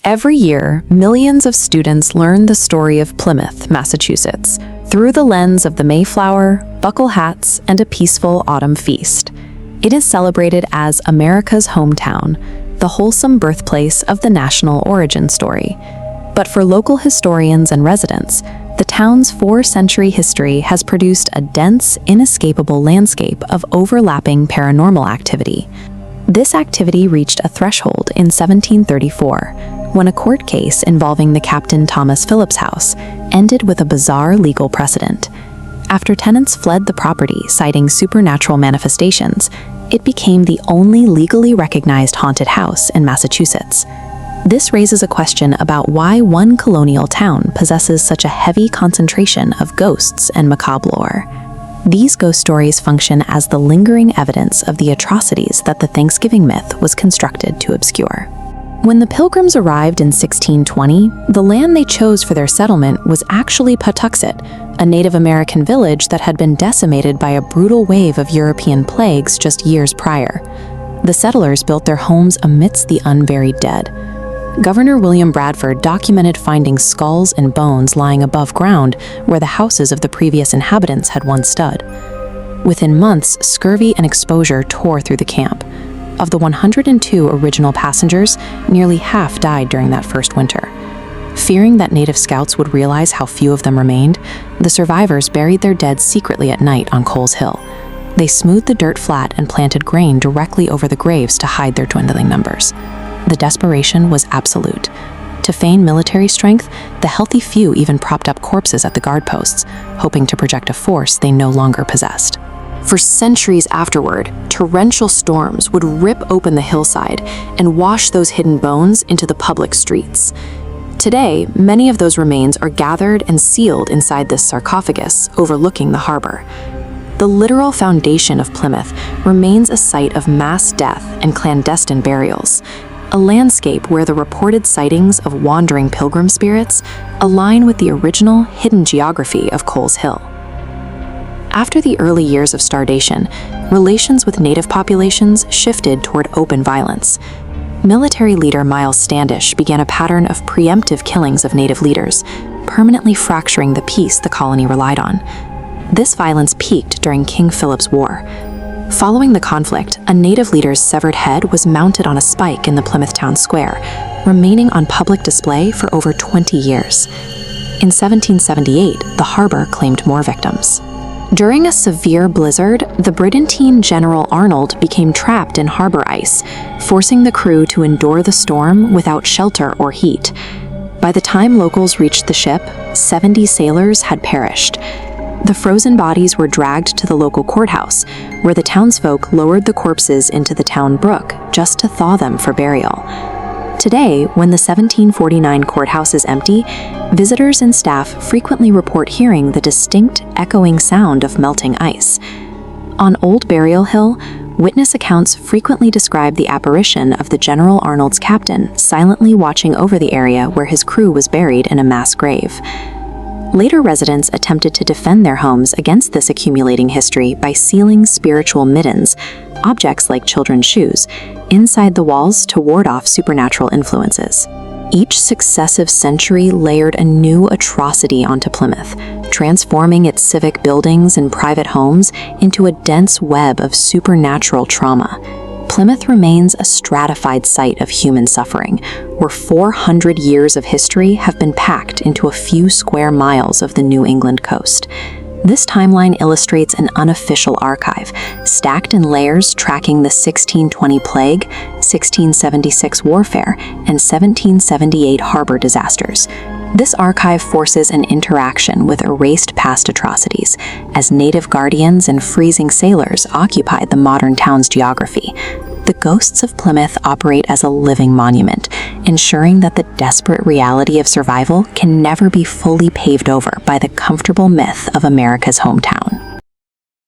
Every year, millions of students learn the story of Plymouth, Massachusetts, through the lens of the Mayflower, buckle hats, and a peaceful autumn feast. It is celebrated as America's hometown, the wholesome birthplace of the national origin story. But for local historians and residents, the town's 4-century history has produced a dense, inescapable landscape of overlapping paranormal activity. This activity reached a threshold in 1734, when a court case involving the Captain Thomas Phillips house ended with a bizarre legal precedent. After tenants fled the property citing supernatural manifestations, it became the only legally recognized haunted house in Massachusetts. This raises a question about why one colonial town possesses such a heavy concentration of ghosts and macabre lore. These ghost stories function as the lingering evidence of the atrocities that the Thanksgiving myth was constructed to obscure. When the Pilgrims arrived in 1620, the land they chose for their settlement was actually Patuxet, a Native American village that had been decimated by a brutal wave of European plagues just years prior. The settlers built their homes amidst the unburied dead. Governor William Bradford documented finding skulls and bones lying above ground where the houses of the previous inhabitants had once stood. Within months, scurvy and exposure tore through the camp. Of the 102 original passengers, nearly half died during that first winter. Fearing that native scouts would realize how few of them remained, the survivors buried their dead secretly at night on Coles Hill. They smoothed the dirt flat and planted grain directly over the graves to hide their dwindling numbers. The desperation was absolute. To feign military strength, the healthy few even propped up corpses at the guard posts, hoping to project a force they no longer possessed. For centuries afterward, torrential storms would rip open the hillside and wash those hidden bones into the public streets. Today, many of those remains are gathered and sealed inside this sarcophagus overlooking the harbor. The literal foundation of Plymouth remains a site of mass death and clandestine burials, a landscape where the reported sightings of wandering pilgrim spirits align with the original hidden geography of Coles Hill. After the early years of stardation, relations with native populations shifted toward open violence. Military leader Miles Standish began a pattern of preemptive killings of native leaders, permanently fracturing the peace the colony relied on. This violence peaked during King Philip's War. Following the conflict, a native leader's severed head was mounted on a spike in the Plymouth town square, remaining on public display for over 20 years. In 1778, the harbor claimed more victims. During a severe blizzard, the Brigantine General Arnold became trapped in harbor ice, forcing the crew to endure the storm without shelter or heat. By the time locals reached the ship, 70 sailors had perished. The frozen bodies were dragged to the local courthouse, where the townsfolk lowered the corpses into the town brook just to thaw them for burial. Today, when the 1749 courthouse is empty, visitors and staff frequently report hearing the distinct, echoing sound of melting ice. On Old Burial Hill, witness accounts frequently describe the apparition of the General Arnold's captain silently watching over the area where his crew was buried in a mass grave. Later residents attempted to defend their homes against this accumulating history by sealing spiritual middens, objects like children's shoes, inside the walls to ward off supernatural influences. Each successive century layered a new atrocity onto Plymouth, transforming its civic buildings and private homes into a dense web of supernatural trauma. Plymouth remains a stratified site of human suffering, where 400 years of history have been packed into a few square miles of the New England coast. This timeline illustrates an unofficial archive, stacked in layers tracking the 1620 plague, 1676 warfare, and 1778 harbor disasters. This archive forces an interaction with erased past atrocities, as native guardians and freezing sailors occupy the modern town's geography. The ghosts of Plymouth operate as a living monument, ensuring that the desperate reality of survival can never be fully paved over by the comfortable myth of America's hometown.